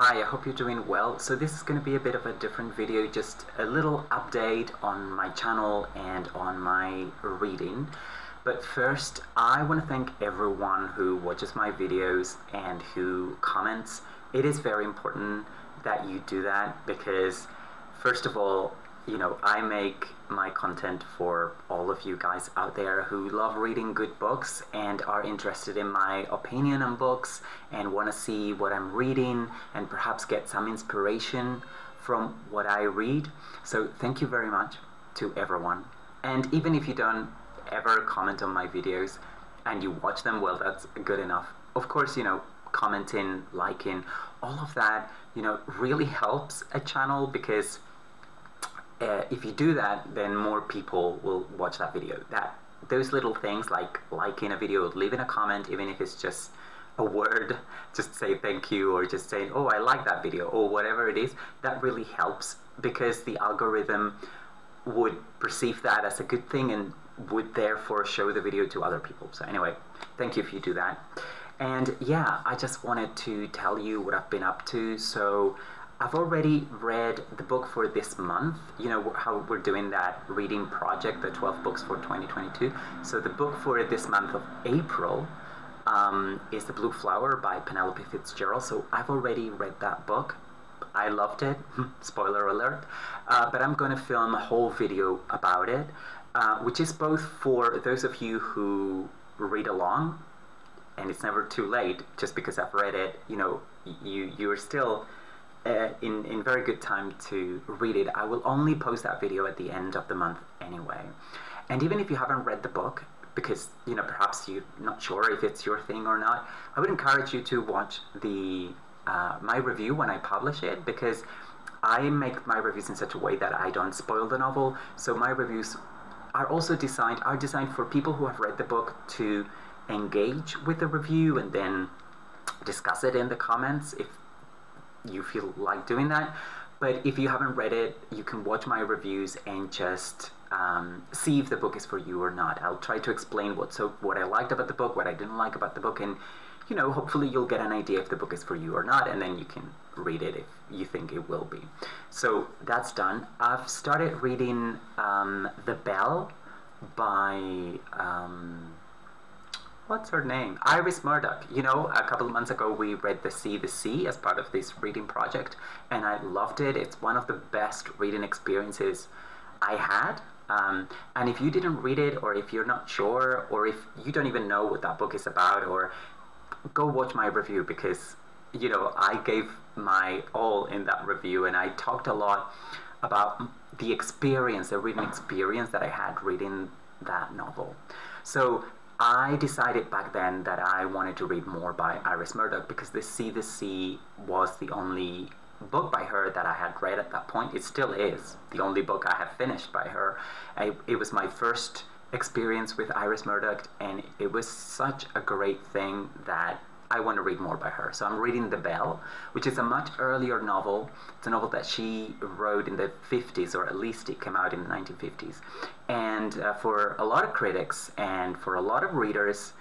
Hi, I hope you're doing well. So this is going to be a bit of a different video, just a little update on my channel and on my reading. But first, I want to thank everyone who watches my videos and who comments. It is very important that you do that because, first of all, I make my content for all of you guys out there who love reading good books and are interested in my opinion on books and want to see what I'm reading and perhaps get some inspiration from what I read. So thank you very much to everyone. And even if you don't ever comment on my videos and you watch them, well, that's good enough. Of course, commenting, liking, all of that, really helps a channel because if you do that, then more people will watch that video. Those little things like liking a video, leaving a comment, even if it's just a word, just say thank you or just say, oh, I like that video or whatever it is, that really helps because the algorithm would perceive that as a good thing and would therefore show the video to other people. So anyway, thank you if you do that. And yeah, I just wanted to tell you what I've been up to. So I've already read the book for this month, how we're doing that reading project, the 12 books for 2022. So the book for this month of April is The Blue Flower by Penelope Fitzgerald. So I've already read that book. I loved it, spoiler alert, but I'm going to film a whole video about it, which is both for those of you who read along, and it's never too late, just because I've read it, you're still in very good time to read it. I will only post that video at the end of the month anyway. And even if you haven't read the book, because perhaps you're not sure if it's your thing or not, I would encourage you to watch the my review when I publish it, because I make my reviews in such a way that I don't spoil the novel. So my reviews are also designed for people who have read the book to engage with the review and then discuss it in the comments if you feel like doing that. But if you haven't read it, you can watch my reviews and just see if the book is for you or not. I'll try to explain what I liked about the book, what I didn't like about the book, and hopefully you'll get an idea if the book is for you or not, and then you can read it if you think it will be. So that's done. I've started reading The Bell by what's her name? Iris Murdoch. A couple of months ago we read The Sea as part of this reading project, and I loved it. It's one of the best reading experiences I had. And if you didn't read it, or if you're not sure, or if you don't even know what that book is about, or go watch my review, because I gave my all in that review, and I talked a lot about the reading experience that I had reading that novel. So I decided back then that I wanted to read more by Iris Murdoch because The Sea was the only book by her that I had read at that point. It still is the only book I have finished by her. It was my first experience with Iris Murdoch, and it was such a great thing that I want to read more by her. So I'm reading The Bell, which is a much earlier novel. It's a novel that she wrote in the 50s, or at least it came out in the 1950s. And for a lot of critics and for a lot of readers,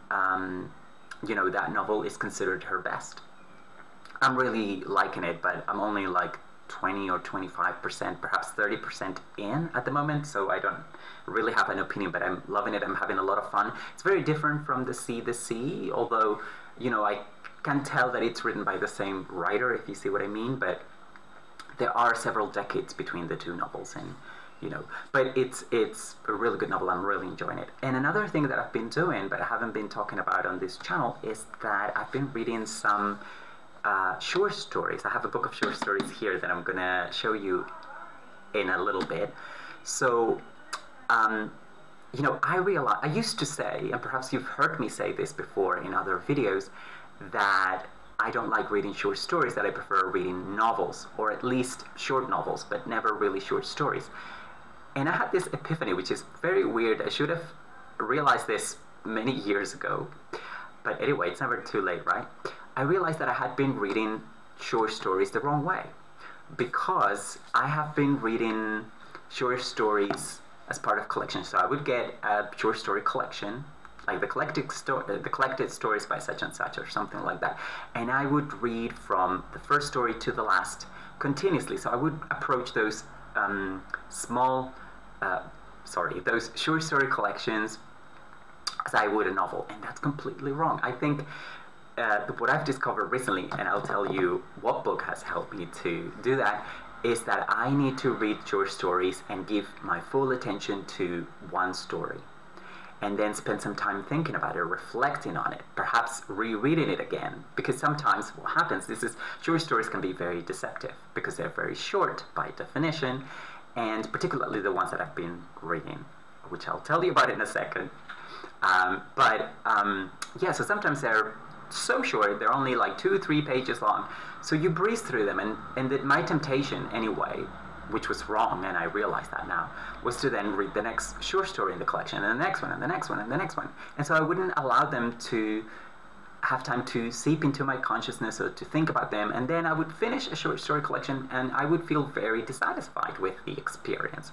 that novel is considered her best. I'm really liking it, but I'm only like 20 or 25%, perhaps 30% in at the moment, so I don't really have an opinion, but I'm loving it. I'm having a lot of fun. It's very different from The Sea, although I can tell that it's written by the same writer, if you see what I mean, but there are several decades between the two novels, and but it's a really good novel. I'm really enjoying it. And another thing that I've been doing, but I haven't been talking about on this channel, is that I've been reading some short stories. I have a book of short stories here that I'm gonna show you in a little bit. So I used to say, and perhaps you've heard me say this before in other videos, that I don't like reading short stories, that I prefer reading novels, or at least short novels, but never really short stories. And I had this epiphany, which is very weird. I should have realized this many years ago, but anyway, it's never too late, right? I realized that I had been reading short stories the wrong way, because I have been reading short stories as part of collections. So I would get a short story collection like the collected stories by such and such or something like that, and I would read from the first story to the last continuously. So I would approach those those short story collections as I would a novel, and that's completely wrong. I think what I've discovered recently, and I'll tell you what book has helped me to do that, is that I need to read short stories and give my full attention to one story, and then spend some time thinking about it, reflecting on it, perhaps rereading it again. Because sometimes what happens is short stories can be very deceptive because they're very short by definition, and particularly the ones that I've been reading, which I'll tell you about in a second. Yeah, so sometimes they're so short, they're only like 2-3 pages long. So you breeze through them, and my temptation anyway, which was wrong, and I realize that now, was to then read the next short story in the collection, and the next one, and the next one, and the next one. And so I wouldn't allow them to have time to seep into my consciousness or to think about them, and then I would finish a short story collection and I would feel very dissatisfied with the experience.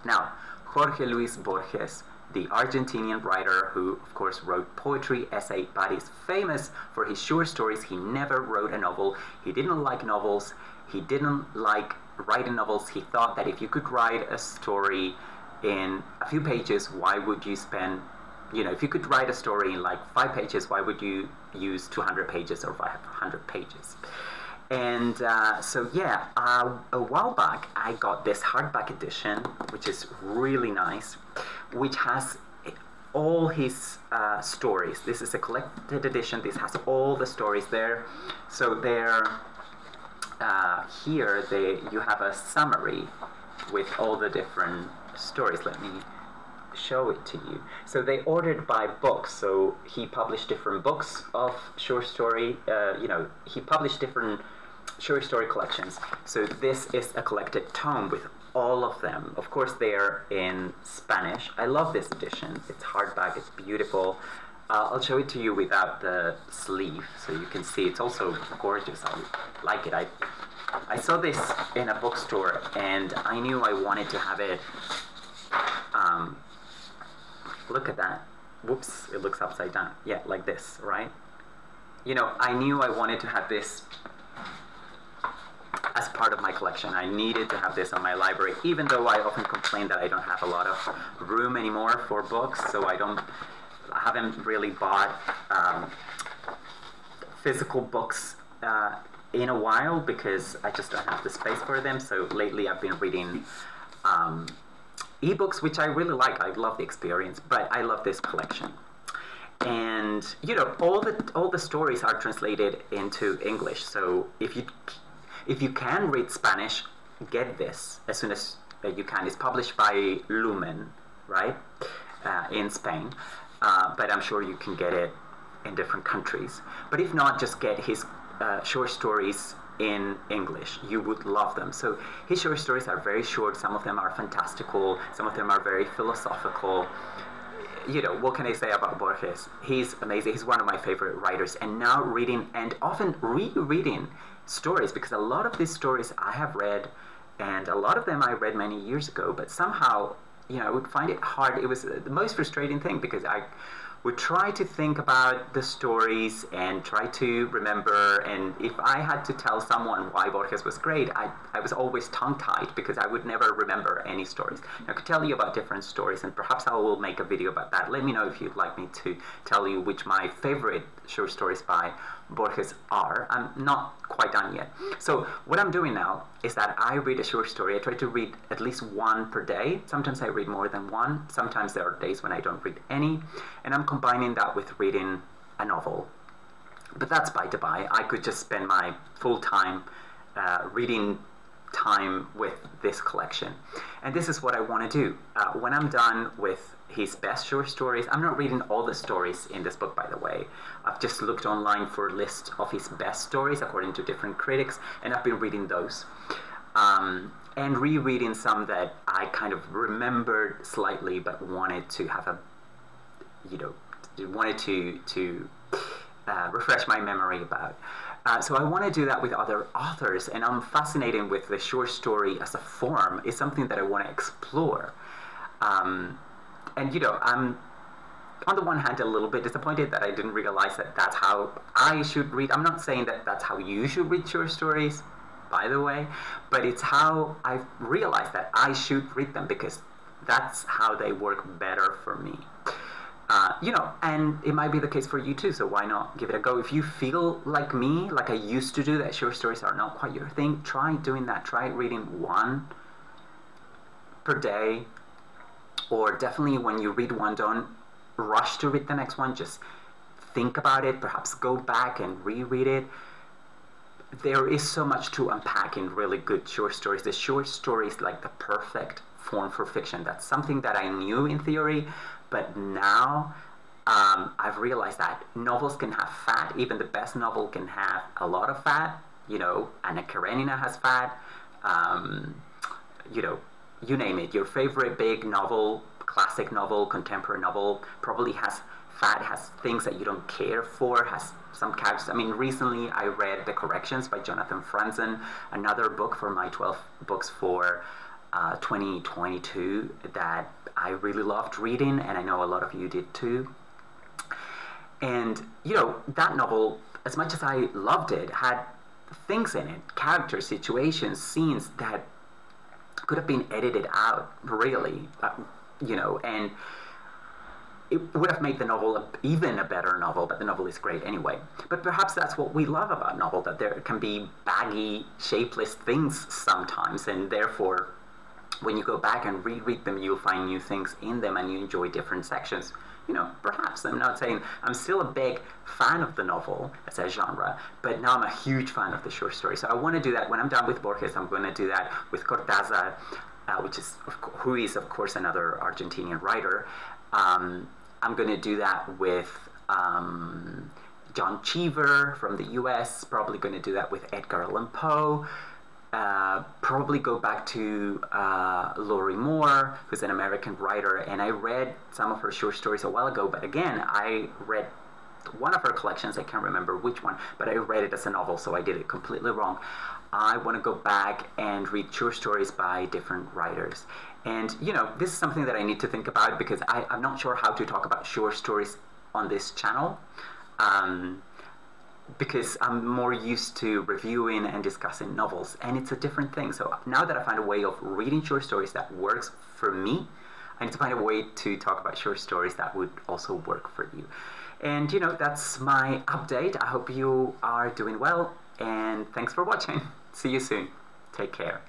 Now, Jorge Luis Borges, the Argentinian writer who, of course, wrote poetry, essay, but is famous for his short stories. He never wrote a novel. He didn't like novels. He didn't like writing novels. He thought that if you could write a story in a few pages, why would you spend, if you could write a story in like 5 pages, why would you use 200 pages or 500 pages? And so yeah, a while back I got this hardback edition, which is really nice, which has all his stories. This is a collected edition. This has all the stories there. So there, here you have a summary with all the different stories. Let me show it to you. So they ordered by books. So he published different books of short story. He published different short story collections. So this is a collected tome with all of them. Of course, they're in Spanish. I love this edition. It's hardback. It's beautiful. I'll show it to you without the sleeve, so you can see. It's also gorgeous. I like it. I saw this in a bookstore, and I knew I wanted to have it. Look at that. Whoops, it looks upside down. Yeah, like this, right? I knew I wanted to have this as part of my collection. I needed to have this on my library, even though I often complain that I don't have a lot of room anymore for books, so I haven't really bought physical books in a while because I just don't have the space for them. So lately I've been reading ebooks, which I really like. I love the experience, but I love this collection. And all the stories are translated into English. So if you can read Spanish, get this as soon as you can. It's published by Lumen, right, in Spain. But I'm sure you can get it in different countries. But if not, just get his short stories in English. You would love them. So his short stories are very short. Some of them are fantastical. Some of them are very philosophical. What can I say about Borges? He's amazing. He's one of my favorite writers. And now reading and often rereading stories, because a lot of these stories I have read, and a lot of them I read many years ago, but somehow, I would find it hard. It was the most frustrating thing, because I would try to think about the stories and try to remember, and if I had to tell someone why Borges was great, I was always tongue-tied because I would never remember any stories. I could tell you about different stories, and perhaps I will make a video about that. Let me know if you'd like me to tell you which my favorite short stories by Borges are. I'm not quite done yet. So what I'm doing now is that I read a short story. I try to read at least one per day. Sometimes I read more than one. Sometimes there are days when I don't read any. And I'm combining that with reading a novel. But that's by the by. I could just spend my full-time reading time with this collection. And this is what I want to do. When I'm done with his best short stories, I'm not reading all the stories in this book, by the way. I've just looked online for a list of his best stories according to different critics, and I've been reading those. And rereading some that I kind of remembered slightly but wanted to have wanted to refresh my memory about. So I want to do that with other authors, and I'm fascinated with the short story as a form. It's something that I want to explore. And on the one hand, a little bit disappointed that I didn't realize that that's how I should read. I'm not saying that that's how you should read short stories, by the way, but it's how I've realized that I should read them because that's how they work better for me. And it might be the case for you too, so why not give it a go? If you feel like me, like I used to do, that short stories are not quite your thing, try doing that. Try reading one per day, or definitely when you read one, don't rush to read the next one. Just think about it, perhaps go back and reread it. There is so much to unpack in really good short stories. The short story is like the perfect form for fiction. That's something that I knew in theory, but now I've realized that novels can have fat. Even the best novel can have a lot of fat. Anna Karenina has fat. You name it. Your favorite big novel, classic novel, contemporary novel probably has fat, has things that you don't care for, has some characters. I mean, recently I read The Corrections by Jonathan Franzen, another book for my 12 books for 2022 that I really loved reading, and I know a lot of you did too. And, that novel, as much as I loved it, had things in it, characters, situations, scenes that could have been edited out, really, and it would have made the novel even a better novel, but the novel is great anyway. But perhaps that's what we love about novel, that there can be baggy, shapeless things sometimes, and therefore, when you go back and reread them, you'll find new things in them, and you enjoy different sections. Perhaps I'm not saying I'm still a big fan of the novel as a genre, but now I'm a huge fan of the short story. So I want to do that when I'm done with Borges. I'm going to do that with Cortázar, who is of course another Argentinian writer. I'm going to do that with John Cheever from the U.S. Probably going to do that with Edgar Allan Poe. Probably go back to Lori Moore, who's an American writer, and I read some of her short stories a while ago, but again, I read one of her collections, I can't remember which one, but I read it as a novel, so I did it completely wrong. I want to go back and read short stories by different writers. And, this is something that I need to think about because I'm not sure how to talk about short stories on this channel. Because I'm more used to reviewing and discussing novels, and it's a different thing. So now that I find a way of reading short stories that works for me, I need to find a way to talk about short stories that would also work for you. And that's my update. I hope you are doing well, and thanks for watching. See you soon. Take care.